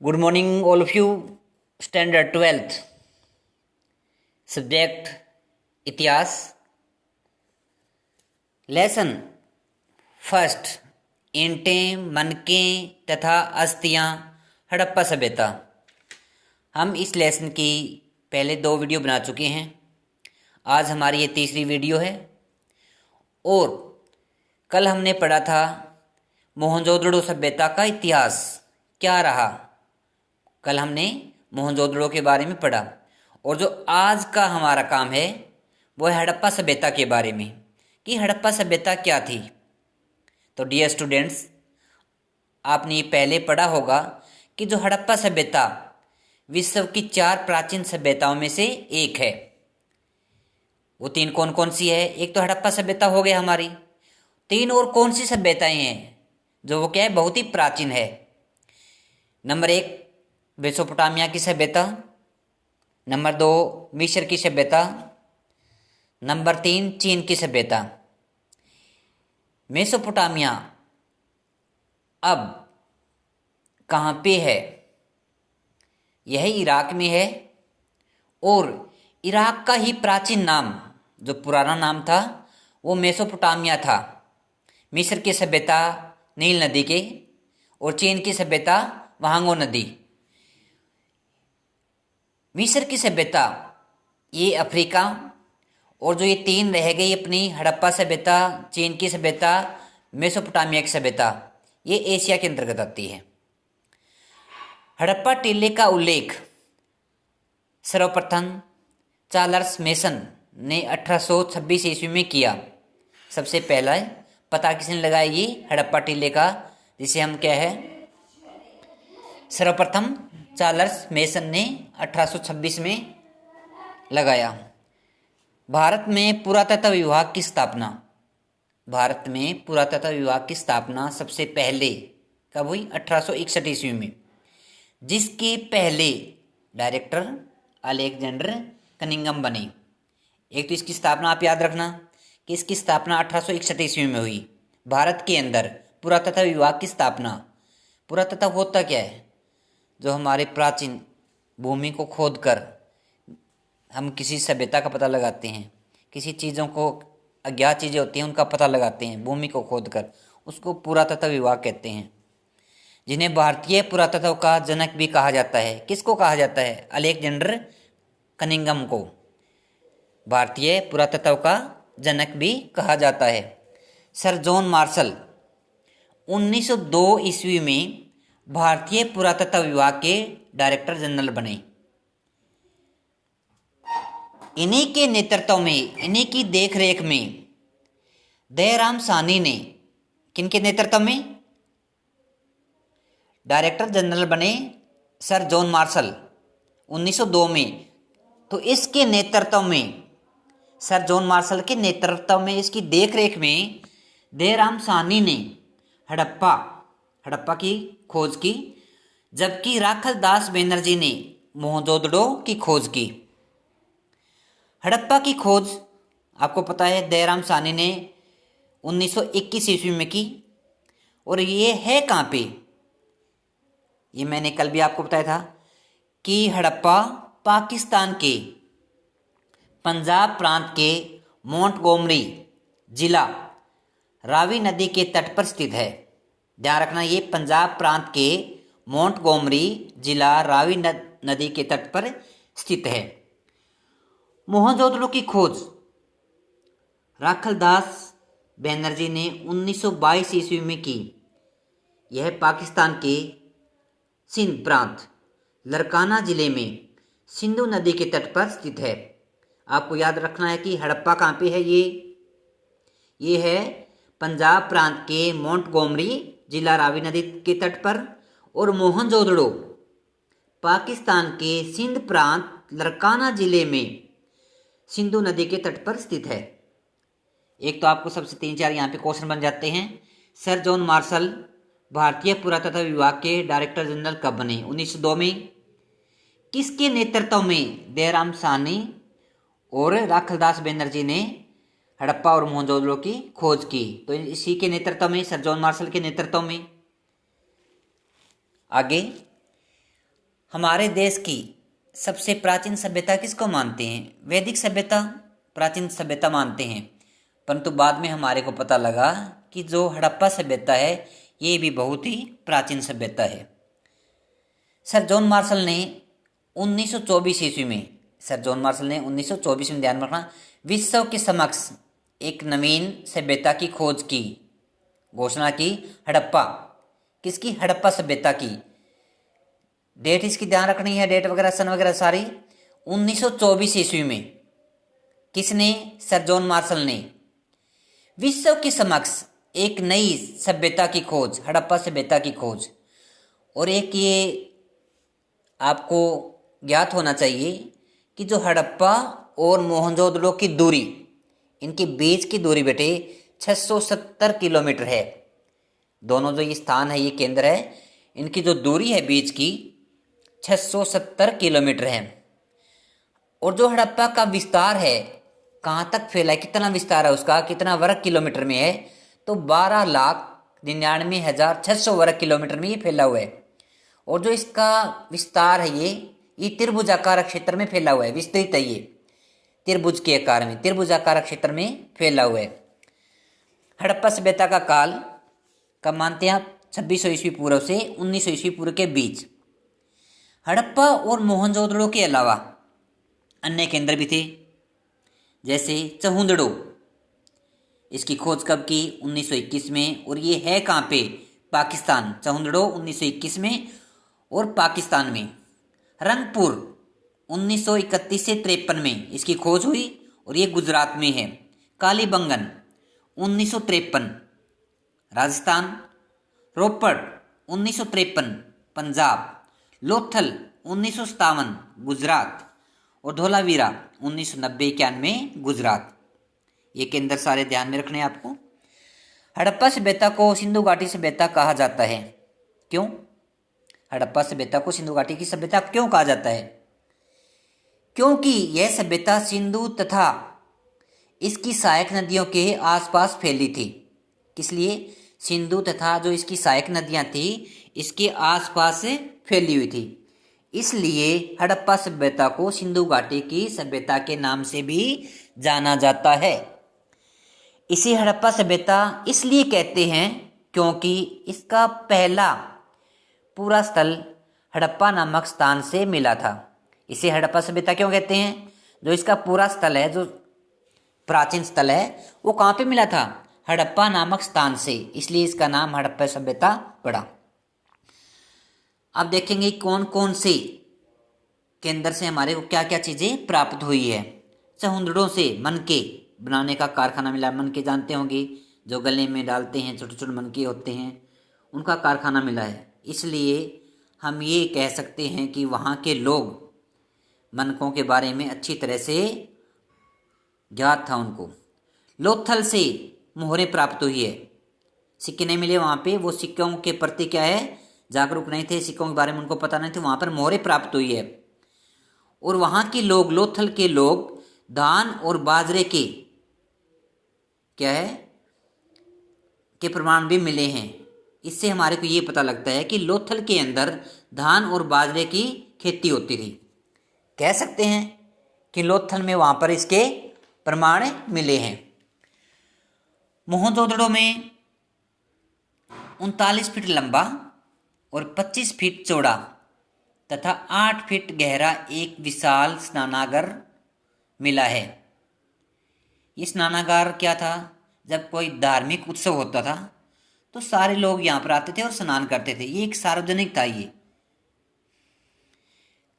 Good morning, all of you. Standard 12th. Subject इतिहास. Lesson first. ईंटें, मनकें तथा अस्थियां हड़प्पा सभ्यता. हम इस लेसन की पहले 2 वीडियो बना चुके हैं. आज हमारी ये तीसरी वीडियो है. और कल हमने पढ़ा था मोहनजोदड़ो सभ्यता का इतिहास क्या रहा. कल हमने मोहनजोदड़ो के बारे में पढ़ा. और जो आज का हमारा काम है वो है हड़प्पा सभ्यता के बारे में कि हड़प्पा सभ्यता क्या थी. तो डियर स्टूडेंट्स, आपने ये पहले पढ़ा होगा कि जो हड़प्पा सभ्यता विश्व की 4 प्राचीन सभ्यताओं में से एक है. वो 3 कौन कौन सी है? एक तो हड़प्पा सभ्यता हो गया हमारी. 3 और कौन सी सभ्यताएं हैं जो वो क्या है, बहुत ही प्राचीन है. नंबर 1 मेसोपोटामिया की सभ्यता. नंबर 2 मिस्र की सभ्यता. नंबर 3 चीन की सभ्यता. मेसोपोटामिया अब कहाँ पे है? यह इराक में है. और इराक का ही प्राचीन नाम, जो पुराना नाम था, वो मेसोपोटामिया था. मिस्र की सभ्यता नील नदी के, और चीन की सभ्यता वहांगो नदी. मिस्र की सभ्यता ये अफ्रीका, और जो ये 3 रह गई अपनी हड़प्पा सभ्यता, चीन की सभ्यता, मेसोपोटामिया की सभ्यता, ये एशिया के अंतर्गत आती है. हड़प्पा टीले का उल्लेख सर्वप्रथम चार्ल्स मेसन ने 1826 ईस्वी में किया. सबसे पहला पता किसने लगाया ये हड़प्पा टीले का, जिसे हम क्या है, सर्वप्रथम चार्ल्स मेसन ने 1826 में लगाया. भारत में पुरातत्व विभाग की स्थापना. भारत में पुरातत्व विभाग की स्थापना सबसे पहले कब हुई? 1861 ईस्वी में, जिसके पहले डायरेक्टर अलेक्जेंडर कनिंघम बने. एक तो इसकी स्थापना आप याद रखना कि इसकी स्थापना 1861 ईस्वी में हुई. भारत के अंदर पुरातत्व विभाग की स्थापना. पुरातत्व होता क्या है? जो हमारे प्राचीन भूमि को खोदकर हम किसी सभ्यता का पता लगाते हैं, किसी चीज़ों को, अज्ञात चीज़ें होती हैं उनका पता लगाते हैं भूमि को खोदकर, उसको पुरातत्व विभाग कहते हैं. जिन्हें भारतीय पुरातत्व का जनक भी कहा जाता है. किसको कहा जाता है? अलेक्जेंडर कनिंघम को भारतीय पुरातत्व का जनक भी कहा जाता है. सर जॉन मार्शल 1902 ईस्वी में भारतीय पुरातत्व विभाग के डायरेक्टर जनरल बने. इन्हीं के नेतृत्व में, इन्हीं की देखरेख में दयाराम साहनी ने, किनके नेतृत्व में डायरेक्टर जनरल बने? सर जॉन मार्शल 1902 में. तो इसके नेतृत्व में, सर जॉन मार्शल के नेतृत्व में, इसकी देखरेख में दयाराम साहनी ने हड़प्पा की खोज की, जबकि राखल दास बनर्जी ने मोहनजोदड़ो की खोज की. हड़प्पा की खोज आपको पता है दयाराम साहनी ने 1921 ईस्वी में की. और ये है कहाँ पे? ये मैंने कल भी आपको बताया था कि हड़प्पा पाकिस्तान के पंजाब प्रांत के मोंटगोमरी जिला रावी नदी के तट पर स्थित है. ध्यान रखना, ये पंजाब प्रांत के मोंटगोमरी जिला रावी नदी के तट पर स्थित है. मोहनजोदड़ो की खोज राखलदास बनर्जी ने 1922 ईस्वी में की. यह पाकिस्तान के सिंध प्रांत लरकाना जिले में सिंधु नदी के तट पर स्थित है. आपको याद रखना है कि हड़प्पा कहाँ पे है? ये है पंजाब प्रांत के मोंटगोमरी जिला रावी नदी के तट पर. और मोहनजोदड़ो पाकिस्तान के सिंध प्रांत लरकाना जिले में सिंधु नदी के तट पर स्थित है. एक तो आपको सबसे 3-4 यहाँ पे क्वेश्चन बन जाते हैं. सर जॉन मार्शल भारतीय पुरातत्व विभाग के डायरेक्टर जनरल कब बने? 1902 में. किसके नेतृत्व में दयाराम साहनी और राखलदास बनर्जी ने हड़प्पा और मोहनजोदड़ो की खोज की? तो इसी के नेतृत्व में, सर जॉन मार्शल के नेतृत्व में. आगे हमारे देश की सबसे प्राचीन सभ्यता किसको मानते हैं? वैदिक सभ्यता प्राचीन सभ्यता मानते हैं, परंतु बाद में हमारे को पता लगा कि जो हड़प्पा सभ्यता है ये भी बहुत ही प्राचीन सभ्यता है। सर जॉन मार्शल ने 1924 ईस्वी में सर जॉन मार्शल ने 1924 में, ध्यान रखना, विश्व के समक्ष एक नवीन सभ्यता की खोज की घोषणा की। हड़प्पा किसकी? हड़प्पा सभ्यता की। डेट इसकी ध्यान रखनी है, डेट वगैरह सन वगैरह सारी। 1924 ईस्वी में किसने? सर जॉन मार्शल ने विश्व के समक्ष एक नई सभ्यता की खोज, हड़प्पा सभ्यता की खोज। और एक ये आपको ज्ञात होना चाहिए कि जो हड़प्पा और मोहनजोदड़ो की दूरी, इनके बीच की दूरी बेटे 670 किलोमीटर है। दोनों जो ये स्थान है, ये केंद्र है, इनकी जो दूरी है बीच की 670 किलोमीटर है। और जो हड़प्पा का विस्तार है, कहाँ तक फैला है, कितना विस्तार है उसका, कितना वर्ग किलोमीटर में है, तो 12,99,600 वर्ग किलोमीटर में ये फैला हुआ है। और जो इसका विस्तार है ये त्रिभुजाकार क्षेत्र में फैला हुआ है, विस्तृत है, ये त्रिभुज के आकार में, त्रिभुजाकार क्षेत्र में फैला हुआ है। हड़प्पा सभ्यता का काल कब मानते हैं आप? 2600 ईस्वी पूर्व से 1900 ईस्वी पूर्व के बीच। हड़प्पा और मोहनजोदड़ो के अलावा अन्य केंद्र भी थे, जैसे चहुंदड़ो। इसकी खोज कब की? 1921 में। और ये है कहाँ पे? पाकिस्तान। चहुंदड़ो 1921 में और पाकिस्तान में। रंगपुर 1931 से 53 में इसकी खोज हुई और ये गुजरात में है। कालीबंगन 1953 राजस्थान। रोपड़ 1953 पंजाब। लोथल 1957 गुजरात। और धोलावीरा 1990-91 गुजरात। ये केंद्र सारे ध्यान में रखने आपको। हड़प्पा सभ्यता को सिंधु घाटी सभ्यता कहा जाता है। क्यों? हड़प्पा सभ्यता को सिंधु घाटी की सभ्यता क्यों कहा जाता है? क्योंकि यह सभ्यता सिंधु तथा इसकी सहायक नदियों के आसपास फैली थी। किस लिए? सिंधु तथा जो इसकी सहायक नदियां थी इसके आसपास फैली हुई थी, इसलिए हड़प्पा सभ्यता को सिंधु घाटी की सभ्यता के नाम से भी जाना जाता है। इसे हड़प्पा सभ्यता इसलिए कहते हैं क्योंकि इसका पहला पूरा स्थल हड़प्पा नामक स्थान से मिला था। इसे हड़प्पा सभ्यता क्यों कहते हैं? जो इसका पूरा स्थल है, जो प्राचीन स्थल है, वो कहाँ पे मिला था? हड़प्पा नामक स्थान से, इसलिए इसका नाम हड़प्पा सभ्यता पड़ा। अब देखेंगे कौन कौन से केंद्र से हमारे को क्या क्या चीज़ें प्राप्त हुई है। चहुंदड़ों से मनके बनाने का कारखाना मिला। मनके जानते होंगे, जो गले में डालते हैं, छोटे छोटे मनके होते हैं, उनका कारखाना मिला है। इसलिए हम ये कह सकते हैं कि वहाँ के लोग मनकों के बारे में अच्छी तरह से ज्ञात था उनको। लोथल से मोहरें प्राप्त हुई है। सिक्के नहीं मिले वहाँ पे, वो सिक्कों के प्रति क्या है, जागरूक नहीं थे, सिक्कों के बारे में उनको पता नहीं थे, वहाँ पर मोहरें प्राप्त हुई है। और वहाँ के लोग, लोथल के लोग, धान और बाजरे के क्या है के प्रमाण भी मिले हैं। इससे हमारे को ये पता लगता है कि लोथल के अंदर धान और बाजरे की खेती होती थी। कह सकते हैं कि लोथल में वहाँ पर इसके प्रमाण मिले हैं। मोहनजोदड़ो में 39 फीट लंबा और 25 फीट चौड़ा तथा 8 फीट गहरा एक विशाल स्नानागार मिला है। ये स्नानागार क्या था? जब कोई धार्मिक उत्सव होता था तो सारे लोग यहाँ पर आते थे और स्नान करते थे। ये एक सार्वजनिक था। ये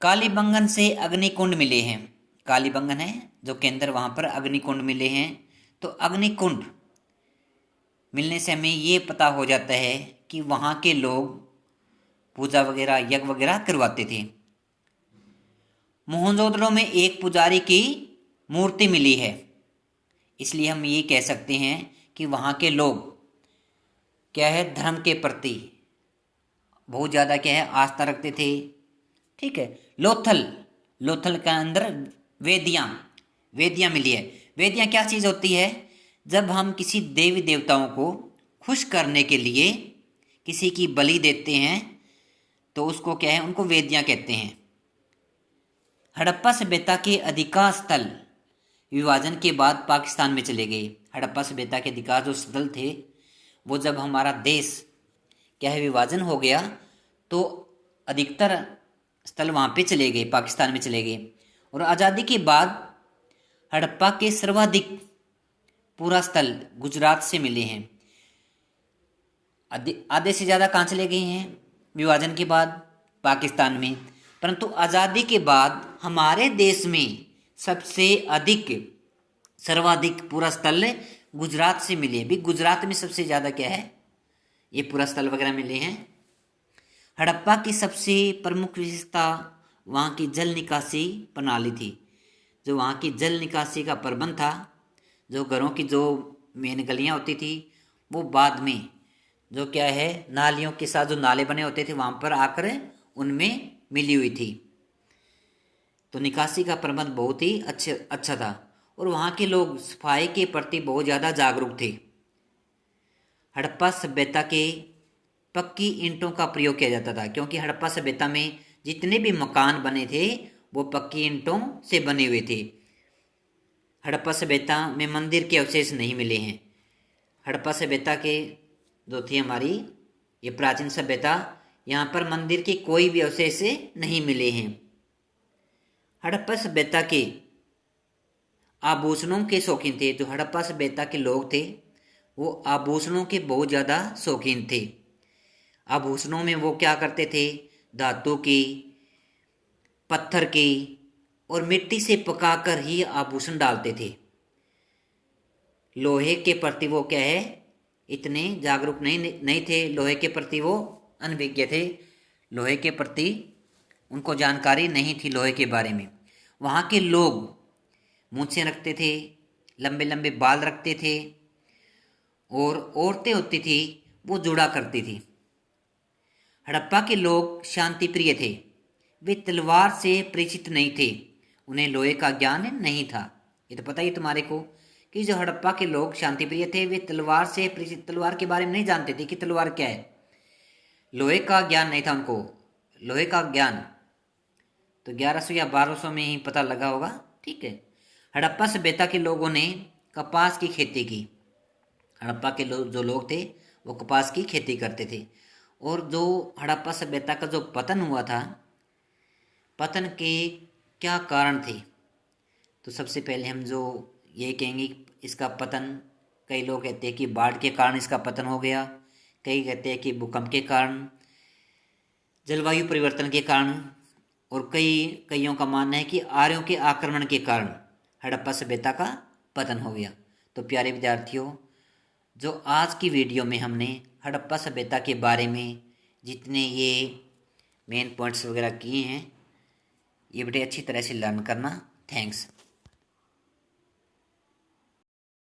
कालीबंगन से अग्निकुंड मिले हैं। कालीबंगन है जो केंद्र, वहाँ पर अग्निकुंड मिले हैं। तो अग्निकुंड मिलने से हमें ये पता हो जाता है कि वहाँ के लोग पूजा वगैरह, यज्ञ वगैरह करवाते थे। मोहनजोदड़ो में एक पुजारी की मूर्ति मिली है, इसलिए हम ये कह सकते हैं कि वहाँ के लोग क्या है, धर्म के प्रति बहुत ज़्यादा क्या है, आस्था रखते थे। ठीक है। लोथल के अंदर वेदियाँ मिली है। वेदियाँ क्या चीज़ होती है? जब हम किसी देवी देवताओं को खुश करने के लिए किसी की बलि देते हैं तो उसको क्या है, उनको वेदियाँ कहते हैं। हड़प्पा सभ्यता के अधिकांश स्थल विभाजन के बाद पाकिस्तान में चले गए। हड़प्पा सभ्यता के अधिकांश जो स्थल थे वो जब हमारा देश क्या है विभाजन हो गया तो अधिकतर स्थल वहाँ पे चले गए, पाकिस्तान में चले गए। और आज़ादी के बाद हड़प्पा के सर्वाधिक पूरा स्थल गुजरात से मिले हैं। आधे से ज़्यादा कहाँ चले गए हैं विभाजन के बाद, पाकिस्तान में। परंतु आज़ादी के बाद हमारे देश में सबसे अधिक सर्वाधिक पूरा स्थल गुजरात से मिले। भी गुजरात में सबसे ज़्यादा क्या है ये पूरा स्थल वगैरह मिले हैं। हड़प्पा की सबसे प्रमुख विशेषता वहाँ की जल निकासी प्रणाली थी। जो वहाँ की जल निकासी का प्रबंध था, जो घरों की जो मेन गलियाँ होती थी वो बाद में जो क्या है नालियों के साथ जो नाले बने होते थे वहाँ पर आकर उनमें मिली हुई थी। तो निकासी का प्रबंध बहुत ही अच्छा था। और वहाँ के लोग सफाई के प्रति बहुत ज़्यादा जागरूक थे। हड़प्पा सभ्यता के पक्की ईंटों का प्रयोग किया जाता था, क्योंकि हड़प्पा सभ्यता में जितने भी मकान बने थे वो पक्की ईंटों से बने हुए थे। हड़प्पा सभ्यता में मंदिर के अवशेष नहीं मिले हैं। हड़प्पा सभ्यता के जो थी हमारी ये प्राचीन सभ्यता, यहाँ पर मंदिर के कोई भी अवशेष नहीं मिले हैं। हड़प्पा सभ्यता के आभूषणों के शौकीन थे। जो हड़प्पा सभ्यता के लोग थे वो आभूषणों के बहुत ज़्यादा शौकीन थे। आभूषणों में वो क्या करते थे, धातु की, पत्थर की और मिट्टी से पकाकर ही आभूषण डालते थे। लोहे के प्रति वो क्या है इतने जागरूक नहीं थे। लोहे के प्रति वो अनभिज्ञ थे। लोहे के प्रति उनको जानकारी नहीं थी लोहे के बारे में। वहाँ के लोग मूंछें रखते थे, लंबे लंबे बाल रखते थे और औरतें होती थी वो जुड़ा करती थी। हड़प्पा के लोग शांति प्रिय थे। वे तलवार से परिचित नहीं थे, उन्हें लोहे का ज्ञान नहीं था। ये तो पता ही तुम्हारे को कि जो हड़प्पा के लोग शांति प्रिय थे वे तलवार से परिचित, तलवार के बारे में नहीं जानते थे कि तलवार क्या है। लोहे का ज्ञान नहीं था उनको। लोहे का ज्ञान तो 1100 या 1200 में ही पता लगा होगा, ठीक है। हड़प्पा सभ्यता के लोगों ने कपास की खेती की। हड़प्पा के जो लोग थे वो कपास की खेती करते थे। और जो हड़प्पा सभ्यता का जो पतन हुआ था, पतन के क्या कारण थे, तो सबसे पहले हम जो ये कहेंगे इसका पतन, कई लोग कहते हैं कि बाढ़ के कारण इसका पतन हो गया, कई कहते हैं कि भूकंप के कारण, जलवायु परिवर्तन के कारण, और कईयों का मानना है कि आर्यों के आक्रमण के कारण हड़प्पा सभ्यता का पतन हो गया। तो प्यारे विद्यार्थियों, जो आज की वीडियो में हमने हड़प्पा सभ्यता के बारे में जितने ये मेन पॉइंट्स वगैरह किए हैं, ये बड़े अच्छी तरह से लर्न करना। थैंक्स।